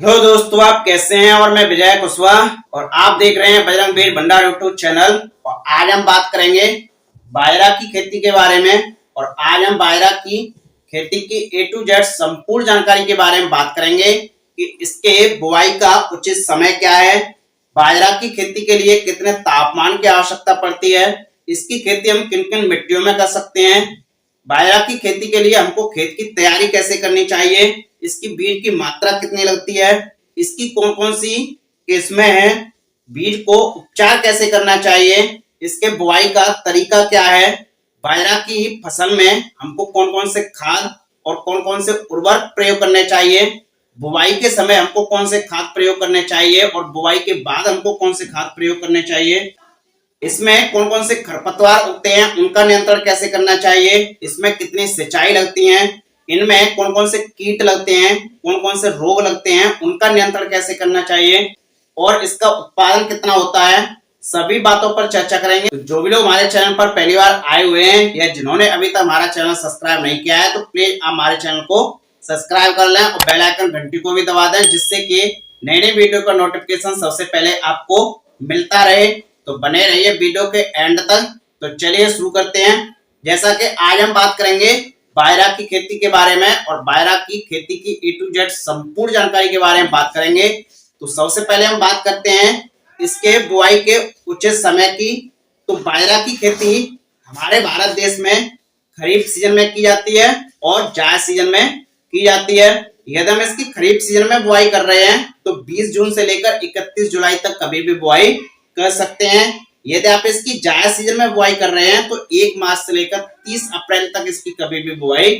Hello दोस्तों, आप कैसे हैं। और मैं विजय कुशवाहा और आप देख रहे हैं बजरंग बीर भंडार यूट्यूब चैनल। और आज हम बात करेंगे बाजरा की खेती के बारे में। और आज हम बाजरा की खेती की ए टू जेड संपूर्ण जानकारी के बारे में बात करेंगे कि इसके बुआई का उचित समय क्या है, बाजरा की खेती के लिए कितने तापमान की आवश्यकता पड़ती है, इसकी खेती हम किन किन मिट्टियों में कर सकते हैं, बाजरा की खेती के लिए हमको खेत की तैयारी कैसे करनी चाहिए, इसकी बीज की मात्रा कितनी लगती है, इसकी कौन कौन सी किस्में हैं, बीज को उपचार कैसे करना चाहिए, इसके बुआई का तरीका क्या है, बाजरा की फसल में हमको कौन कौन से खाद और कौन कौन से उर्वरक प्रयोग करने चाहिए, बुआई के समय हमको कौन से खाद प्रयोग करने चाहिए और बुआई के बाद हमको कौन से खाद प्रयोग करने चाहिए, इसमें कौन कौन से खरपतवार उगते हैं उनका नियंत्रण कैसे करना चाहिए, इसमें कितनी सिंचाई लगती है, इनमें कौन कौन से कीट लगते हैं, कौन कौन से रोग लगते हैं उनका नियंत्रण कैसे करना चाहिए और इसका उत्पादन कितना होता है, सभी बातों पर चर्चा करेंगे। तो जो भी लोग हमारे चैनल पर पहली बार आए हुए हैं या जिन्होंने अभी तक हमारा चैनल सब्सक्राइब नहीं किया है तो प्लीज आप हमारे चैनल को सब्सक्राइब कर लें और बेल आइकन घंटी को भी दबा दें, जिससे कि नई नई वीडियो का नोटिफिकेशन सबसे पहले आपको मिलता रहे। तो बने रहिए वीडियो के एंड तक। तो चलिए शुरू करते हैं। जैसा कि आज हम बात करेंगे बाजरा की खेती के बारे में और बाजरा की खेती की ए टू जेड संपूर्ण जानकारी के बारे में बात करेंगे। तो सबसे पहले हम बात करते हैं इसके बुआई के उचित समय की। तो बाजरा की खेती हमारे भारत देश में खरीफ सीजन में की जाती है और जायद सीजन में की जाती है। यदि हम इसकी खरीफ सीजन में बुआई कर रहे हैं तो 20 जून से लेकर 31 जुलाई तक कभी भी बुआई कर सकते हैं। यदि आप इसकी जायद सीजन में बुआई कर रहे हैं तो 1 मार्च से लेकर 30 अप्रैल तक इसकी कभी भी बुआई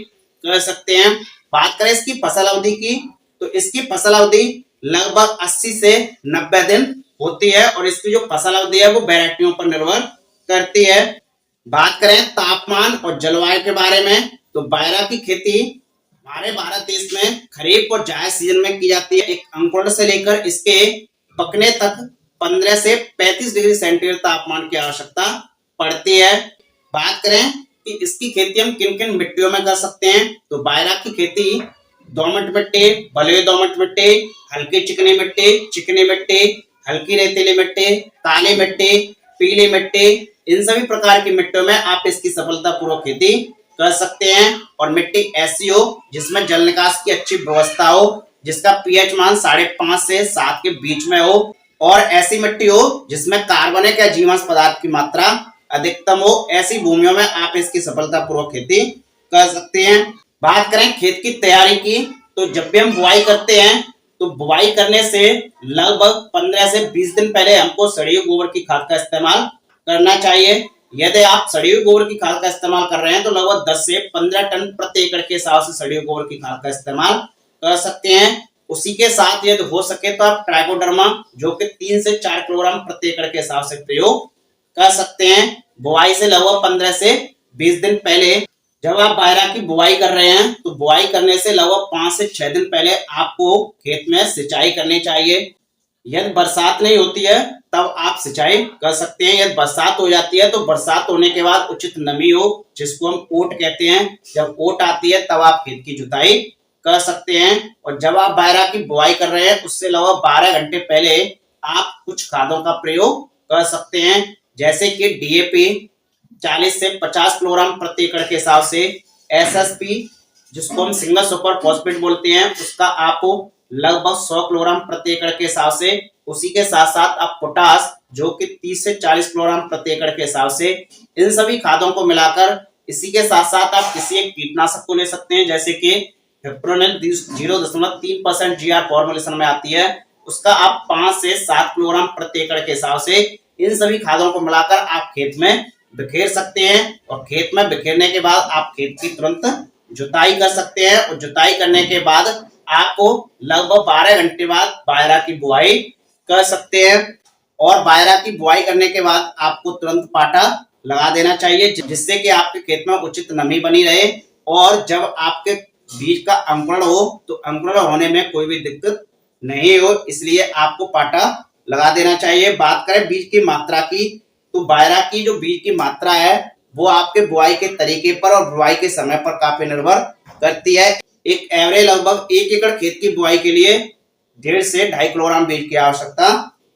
कर सकते हैं। बात करें इसकी फसल अवधि की तो इसकी फसल अवधि लगभग 80 से 90 दिन होती है और इसकी जो फसल अवधि है वो वैरायटियों पर निर्भर करती है। बात करें तापमान और जलवायु के बारे में तो बाजरा की खेती हमारे भारत देश में खरीफ और जायद सीजन में की जाती है। एक अंकुरण से लेकर इसके पकने तक 15 से 35 डिग्री सेंटीग्रेड तापमान की आवश्यकता पड़ती है। बात करें कि इसकी खेती हम किन किन मिट्टियों में कर सकते हैं तो बाजरा की खेती दोमट मिट्टी, बलुई दोमट मिट्टी, हल्की चिकनी मिट्टी, हल्की रेतीली मिट्टी, काली मिट्टी, पीली मिट्टी, इन सभी प्रकार की मिट्टियों में आप इसकी सफलतापूर्वक खेती कर सकते हैं। और मिट्टी ऐसी हो जिसमें जल निकास की अच्छी व्यवस्था हो, जिसका पीएच मान 5.5 से 7 के बीच में हो और ऐसी मिट्टी हो जिसमें कार्बनिक या जीवांश पदार्थ की मात्रा अधिकतम हो। ऐसी भूमियों में आप इसकी सफलतापूर्वक खेती कर सकते हैं। बात करें खेत की तैयारी की तो जब भी हम बुआई करते हैं तो बुआई करने से लगभग 15 से 20 दिन पहले हमको सड़ी हुई गोबर की खाद का इस्तेमाल करना चाहिए। यदि आप सड़ी हुई गोबर की खाद का इस्तेमाल कर रहे हैं तो लगभग 10 से 15 टन प्रति एकड़ के हिसाब से सड़ी हुई गोबर की खाद का इस्तेमाल कर सकते हैं। उसी के साथ यदि हो सके तो आप ट्राइकोडर्मा जो कि 3 से 4 किलोग्राम प्रति एकड़ के हिसाब से प्रयोग कर सकते हैं। बुआई से लगभग 15 से 20 दिन पहले जब आप बाजरा की बुआई कर रहे हैं तो बुआई करने से लगभग 5 से 6 दिन पहले आपको खेत में सिंचाई करनी चाहिए। यदि बरसात नहीं होती है तब आप सिंचाई कर सकते हैं। यदि बरसात हो जाती है तो बरसात होने के बाद उचित नमी हो जिसको हम ओट कहते हैं, जब ओट आती है तब आप खेत की जुताई कर सकते हैं। और जब आप बाजरा की बुआई कर रहे हैं उससे लगभग 12 घंटे पहले आप कुछ खादों का प्रयोग कर सकते हैं, जैसे कि डीएपी 40 से 50 किलोग्राम प्रति एकड़ के हिसाब से, एसएसपी जिसको हम सिंगल सुपर फॉस्फेट बोलते हैं उसका आप लगभग 100 किलोग्राम प्रति एकड़ के हिसाब से, उसी के साथ साथ आप पोटास जो कि 30 से 40 किलोग्राम प्रति एकड़ के हिसाब से, इन सभी खादों को मिलाकर इसी के साथ साथ आप किसी एक कीटनाशक को ले सकते हैं, जैसे कि फिप्रोनिल 0.3% जीआर फॉर्मुलेशन में आती है, उसका आप 5 से 7 किलोग्राम प्रति एकड़ के हिसाब से इन सभी खादों को मिलाकर आप खेत में बिखेर सकते हैं। और खेत में बिखेरने के बाद आप खेत की तुरंत जुताई कर सकते हैं और जुताई करने के बाद आपको लगभग 12 घंटे बाद बाजरा की बुआई कर सकते हैं। और बाजरा की बुआई करने के बाद आपको तुरंत पाटा लगा देना चाहिए, जिससे कि आपके खेत में उचित नमी बनी रहे और जब आपके बीज का अंकुरण हो तो अंकुरण होने में कोई भी दिक्कत नहीं हो, इसलिए आपको पाटा लगा देना चाहिए। बात करें बीज की मात्रा की तो बाजरा की जो बीज की मात्रा है वो आपके बुआई के तरीके पर और बुआई के समय पर काफी निर्भर करती है। एक एवरेज लगभग 1 एकड़ खेत की बुआई के लिए 1.5 से 2.5 किलोग्राम बीज की आवश्यकता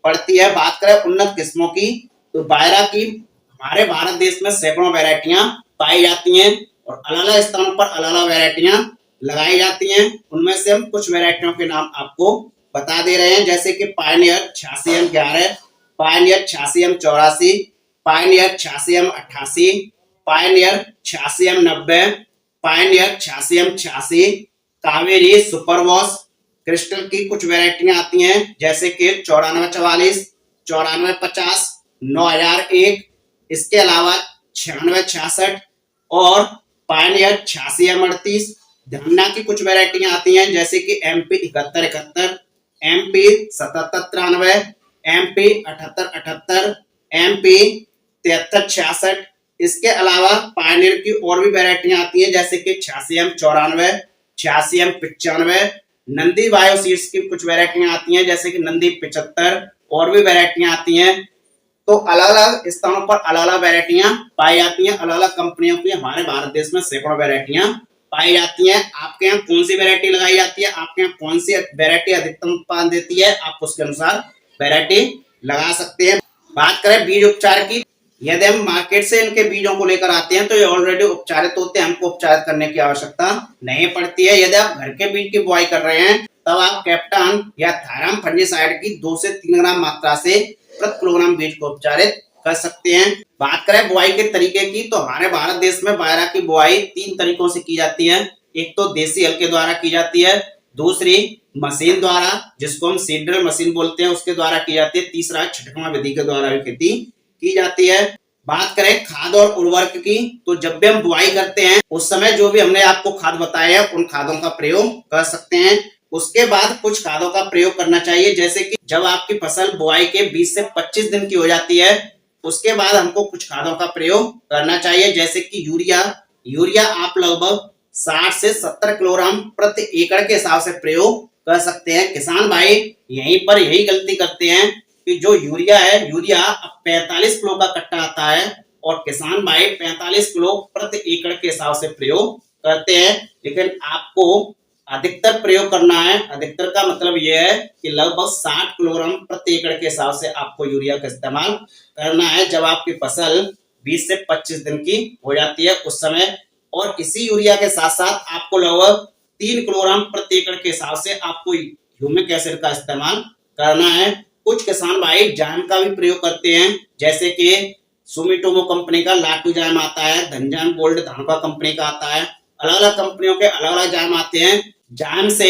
पड़ती है। बात करें उन्नत किस्मों की, तो बायरा की हमारे भारत देश में सैकड़ों वैरायटियां पाई जाती हैं और अलग अलग स्थानों पर अलग अलग वैरायटियां लगाई जाती हैं। उनमें से हम कुछ वैरायटियों के नाम आपको बता दे रहे हैं, जैसे कि Pioneer 86M11, Pioneer 86M84, Pioneer 86M88, Pioneer 86M90, Pioneer 86M86, Kaveri superwash, Crystal की कुछ वैरायटियां आती हैं जैसे कि 9444, 9450, 9001, इसके अलावा 9666 और पायनियर 86M38। धन्ना की कुछ वैरायटियां आती हैं जैसे कि MP 7171, MP 7793, MP 7878, MP 7366। इसके अलावा पायनियर की और भी वैरायटियां आती हैं जैसे कि 86M94, 86M95, Nandi bio seeds की कुछ वैरायटियां आती हैं जैसे कि नंदी 75 और भी वैरायटियां आती हैं। तो अलग अलग स्थानों पर अलग अलग वैरायटियां पाई जाती हैं। अलग अलग कंपनियों की हमारे भारत देश में सैकड़ों वैरायटियां पाई जाती हैं। आपके यहाँ कौन सी वैरायटी लगाई जाती है, आपके यहाँ कौन सी वैरायटी अधिकतम उत्पादन देती है, आप उसके अनुसार वैरायटी लगा सकते हैं। बात करें बीज उपचार की, यदि हम मार्केट से इनके बीजों को लेकर आते हैं तो ये ऑलरेडी उपचारित होते हैं, हमको उपचारित करने की आवश्यकता नहीं पड़ती है। यदि आप घर के बीज की बुआई कर रहे हैं तब आप कैप्टन या थायराम फंजीसाइड की 2 से 3 ग्राम मात्रा से प्रति किलोग्राम बीज को उपचारित कर सकते हैं। बात करें बुआई के तरीके की, तो हमारे भारत देश में बायरा की बुआई 3 तरीकों से की जाती है। एक तो देसी हल के द्वारा की जाती है, दूसरी मशीन द्वारा जिसको हम सीड ड्रिल मशीन बोलते हैं उसके द्वारा की जाती है, तीसरा छिटकमा विधि के द्वारा भी खेती की जाती है। बात करें खाद और उर्वरक की, तो जब भी हम बुआई करते हैं उस समय जो भी हमने आपको खाद बताए हैं उन खादों का प्रयोग कर सकते हैं। उसके बाद कुछ खादों का प्रयोग करना चाहिए, जैसे कि जब आपकी फसल बुआई के 20 से 25 दिन की हो जाती है उसके बाद हमको कुछ खादों का प्रयोग करना चाहिए, जैसे कि यूरिया आप लगभग 60 से 70 किलोग्राम प्रति एकड़ के हिसाब से प्रयोग कर सकते हैं। किसान भाई यहीं पर यही गलती करते हैं कि जो यूरिया है, यूरिया 45 किलो का कट्टा आता है और किसान भाई 45 किलो प्रति एकड़ के हिसाब से प्रयोग करते हैं, लेकिन आपको अधिकतर प्रयोग करना है। अधिकतर का मतलब यह है कि लगभग 60 किलोग्राम प्रति एकड़ के हिसाब से आपको यूरिया का इस्तेमाल करना है जब आपकी फसल 20 से 25 दिन की हो जाती है उस समय। और इसी यूरिया के साथ साथ आपको लगभग 3 किलोग्राम प्रति एकड़ के हिसाब से आपको ह्यूमिक एसिड का इस्तेमाल करना है। कुछ किसान भाई जाम का भी प्रयोग करते हैं, जैसे कि सुमिटोमो कंपनी का लाटू जाम आता है, धनजाम गोल्ड धानुका कंपनी का आता है, अलग अलग कंपनियों के अलग अलग जाम आते हैं। जाम से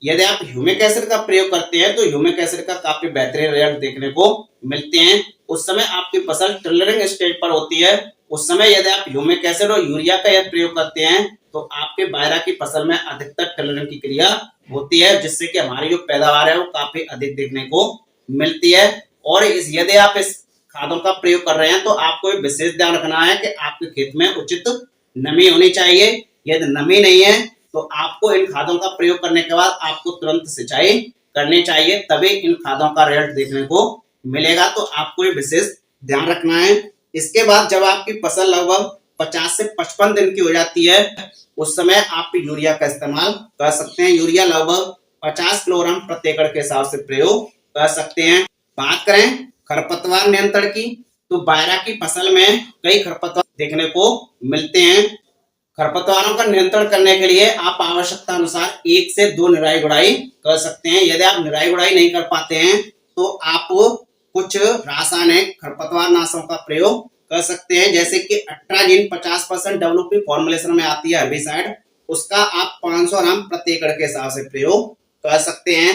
यदि आप ह्यूमिक एसिड का प्रयोग करते हैं तो ह्यूमिक एसिड का काफी बेहतरीन रिजल्ट देखने को मिलते हैं। उस समय आपकी फसल टिलरिंग स्टेज पर होती है, उस समय यदि आप ह्यूमिक एसिड और यूरिया का यदि प्रयोग करते हैं तो आपके बायरा की फसल में अधिकतर टिलरिंग की क्रिया होती है, जिससे कि हमारी जो पैदावार है वो काफी अधिक देखने को मिलती है। और यदि आप इस खादों का प्रयोग कर रहे हैं तो आपको विशेष ध्यान रखना है कि आपके खेत में उचित नमी होनी चाहिए। यदि नमी नहीं है तो आपको इन खादों का प्रयोग करने के बाद आपको तुरंत सिंचाई करनी चाहिए, तभी इन खादों का रिजल्ट देखने को मिलेगा। तो आपको ये विशेष ध्यान रखना है। इसके बाद जब आपकी फसल लगभग 50 से 55 दिन की हो जाती है उस समय आप यूरिया का इस्तेमाल कर सकते हैं। यूरिया लगभग 50 किलोग्राम प्रति एकड़ के हिसाब से प्रयोग कर सकते हैं। बात करें खरपतवार नियंत्रण की, तो बायरा की फसल में कई खरपतवार देखने को मिलते हैं। खरपतवारों का नियंत्रण करने के लिए आप आवश्यकता अनुसार 1 से 2 निराई गुड़ाई कर सकते हैं। यदि आप निराई गुड़ाई नहीं कर पाते हैं तो आप कुछ रासायनिक खरपतवार नाशों का प्रयोग कर सकते हैं, जैसे कि अट्राजिन 50% WP फॉर्मुलेशन में आती है हर्बिसाइड, उसका आप 500 ग्राम प्रति एकड़ के हिसाब से प्रयोग कर सकते हैं।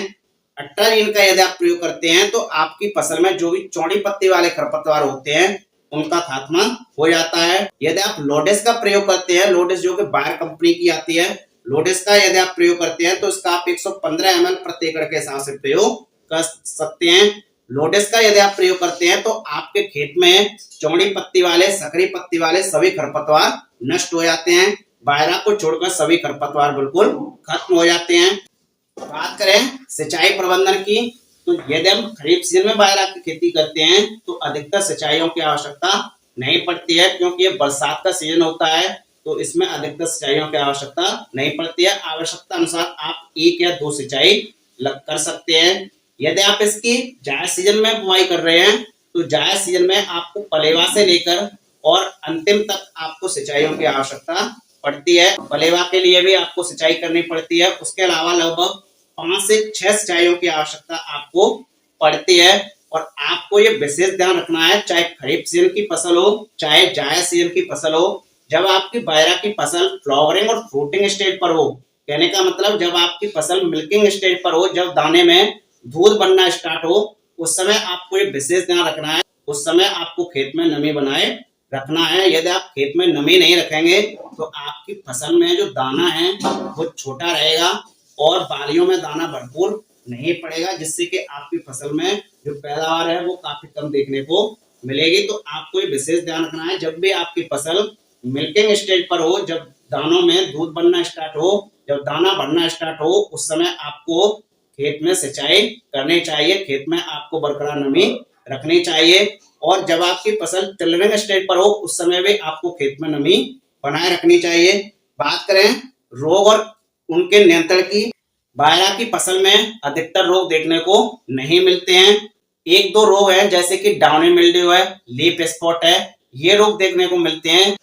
अट्राजिन का यदि आप प्रयोग करते हैं तो आपकी फसल में जो भी चौड़ी पत्ती वाले खरपतवार होते हैं उनका खात्मा हो जाता है। यदि आप लोडेस का प्रयोग करते हैं, लोडेस जो कि बायर कंपनी की आती है, लोडेस का यदि आप प्रयोग करते हैं तो इसका आप 115 ml प्रति एकड़ के हिसाब से प्रयोग कर सकते हैं। लोडेस का यदि आप प्रयोग करते हैं तो आपके खेत में चौड़ी पत्ती वाले, सकरी पत्ती वाले सभी खरपतवार नष्ट हो जाते हैं। बायरा को छोड़कर सभी खरपतवार बिल्कुल खत्म हो जाते हैं। बात करें सिंचाई प्रबंधन की, तो यदि हम खरीफ सीजन में बायरा की खेती करते हैं तो अधिकतर सिंचाइयों की आवश्यकता नहीं पड़ती है, क्योंकि ये बरसात का सीजन होता है तो इसमें अधिकतर सिंचाइयों की आवश्यकता नहीं पड़ती है। आवश्यकता अनुसार आप 1 या 2 सिंचाई कर सकते हैं। यदि आप इसकी जायद सीजन में बुआई कर रहे हैं तो जायद सीजन में आपको पलेवा से लेकर और अंतिम तक आपको सिंचाइयों की आवश्यकता पड़ती है। पलेवा के लिए भी आपको सिंचाई करनी पड़ती है। उसके अलावा लगभग 5 से 6 सिंचाइयों की आवश्यकता आपको पड़ती है। और आपको ये विशेष ध्यान रखना है, चाहे खरीफ सीजन की फसल हो चाहे जायद सीजन की फसल हो, जब आपकी बायरा की फसल फ्लावरिंग और फ्रूटिंग स्टेज पर हो, कहने का मतलब जब आपकी फसल मिल्किंग स्टेज पर हो, जब दाने में दूध बनना स्टार्ट हो, उस समय आपको ये विशेष ध्यान रखना है। उस समय आपको खेत में नमी बनाए रखना है। यदि आप खेत में नमी नहीं रखेंगे तो आपकी फसल में जो दाना है वो छोटा रहेगा और बालियों में दाना भरपूर नहीं पड़ेगा, जिससे कि आपकी फसल में जो पैदावार है वो काफी कम देखने को मिलेगी। तो आपको ये विशेष ध्यान रखना है, जब भी आपकी फसल मिल्किंग स्टेज पर हो, जब दानों में दूध बनना स्टार्ट हो, जब दाना बढ़ना स्टार्ट हो, उस समय आपको खेत में सिंचाई करनी चाहिए, खेत में आपको बरकरार नमी रखनी चाहिए। और जब आपकी फसल टिलरिंग स्टेज पर हो, उस समय भी आपको खेत में नमी बनाए रखनी चाहिए। बात करें रोग और उनके नियंत्रण की, बायरा की फसल में अधिकतर रोग देखने को नहीं मिलते हैं। एक दो रोग हैं जैसे कि डाउनी मिल्ड्यू है, लीफ स्पॉट है, ये रोग देखने को मिलते हैं।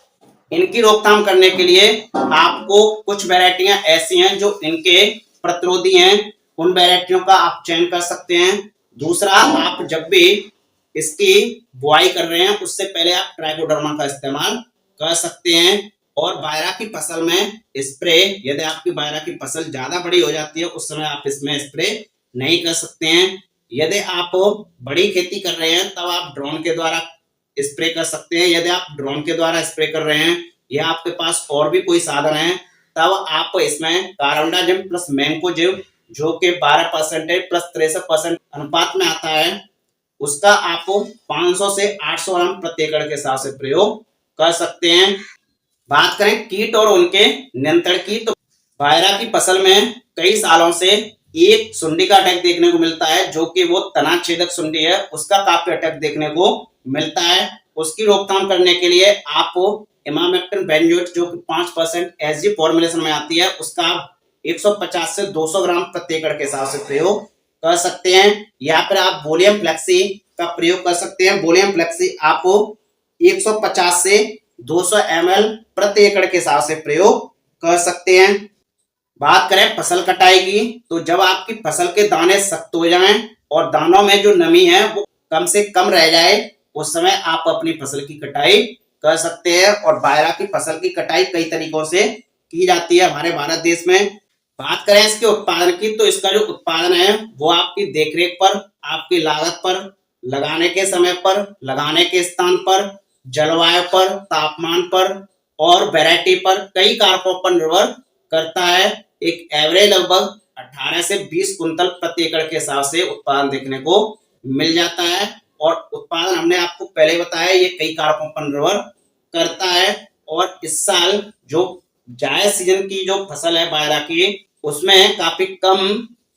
इनकी रोकथाम करने के लिए आपको कुछ वैरायटियां ऐसी हैं जो इनके प्रतिरोधी हैं, उन वैरायटियों का आप चयन कर सकते हैं। दूसरा, आप जब भी इसकी बुआई कर रहे हैं उससे पहले आप ट्राइकोडर्मा का इस्तेमाल कर सकते हैं। और बायरा की फसल में स्प्रे, यदि आपकी बायरा की फसल ज्यादा बड़ी हो जाती है उस समय आप इसमें स्प्रे नहीं कर सकते हैं। यदि आप बड़ी खेती कर रहे हैं तब आप ड्रोन के द्वारा स्प्रे कर सकते हैं। यदि आप ड्रोन के द्वारा स्प्रे कर रहे हैं या आपके पास और भी कोई साधन है तब आप इसमें कार्बेंडाजिम प्लस मैंकोजेब, जो कि 12% प्लस 63% अनुपात में आता है, उसका आप 500 से 800 ग्राम प्रति एकड़ के हिसाब से प्रयोग कर सकते हैं। बात करें कीट और उनके नियंत्रण की, तो बायरा की फसल में कई सालों से एक सुंडी का अटैक देखने को मिलता है, जो कि वो तना छेदक सुंडी है, उसका काफी अटैक देखने को मिलता है। उसकी रोकथाम करने के लिए आप इमामेक्टिन बेंजोएट, जो कि 5% एसजी फॉर्मुलेशन में आती है, उसका 150 से 200 ग्राम प्रति एकड़ के हिसाब से प्रयोग कर सकते हैं। या फिर आप वोलियम फ्लेक्सी का प्रयोग कर सकते हैं। वोलियम फ्लेक्सी आप 150 से 200 ml प्रति एकड़ के हिसाब से प्रयोग कर सकते हैं। बात करें फसल कटाई की, तो जब आपकी फसल के दाने सख्त हो जाएं और दानों में जो नमी है वो कम से कम रह जाए, उस समय आप अपनी फसल की कटाई कर सकते हैं। और बायरा की फसल की कटाई कई तरीकों से की जाती है हमारे भारत देश में। बात करें इसके उत्पादन की, तो इसका जो उत्पादन है वो आपकी देखरेख पर, आपकी लागत पर, लगाने के समय पर, लगाने के स्थान पर, जलवायु पर, तापमान पर और वैरायटी पर, कई कारकों पर निर्भर करता है। एक एवरेज लगभग 18 से 20 कुंतल प्रति एकड़ के हिसाब से उत्पादन देखने को मिल जाता है। और उत्पादन हमने आपको पहले बताया, ये कई कारकों पर निर्भर करता है। और इस साल जो जायद सीजन की जो फसल है बायरा की, उसमें काफी कम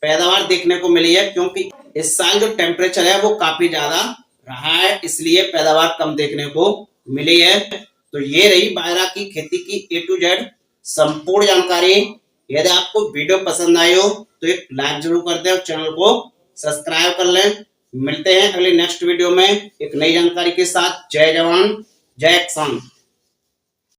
पैदावार देखने को मिली है, क्योंकि इस साल जो टेम्परेचर है वो काफी ज्यादा रहा है, इसलिए पैदावार कम देखने को मिली है। तो ये रही बायरा की खेती की A to Z संपूर्ण जानकारी। यदि आपको वीडियो पसंद आई हो तो एक लाइक जरूर कर दें और चैनल को सब्सक्राइब कर लें। मिलते हैं अगले नेक्स्ट वीडियो में एक नई जानकारी के साथ। जय जवान जय किसान।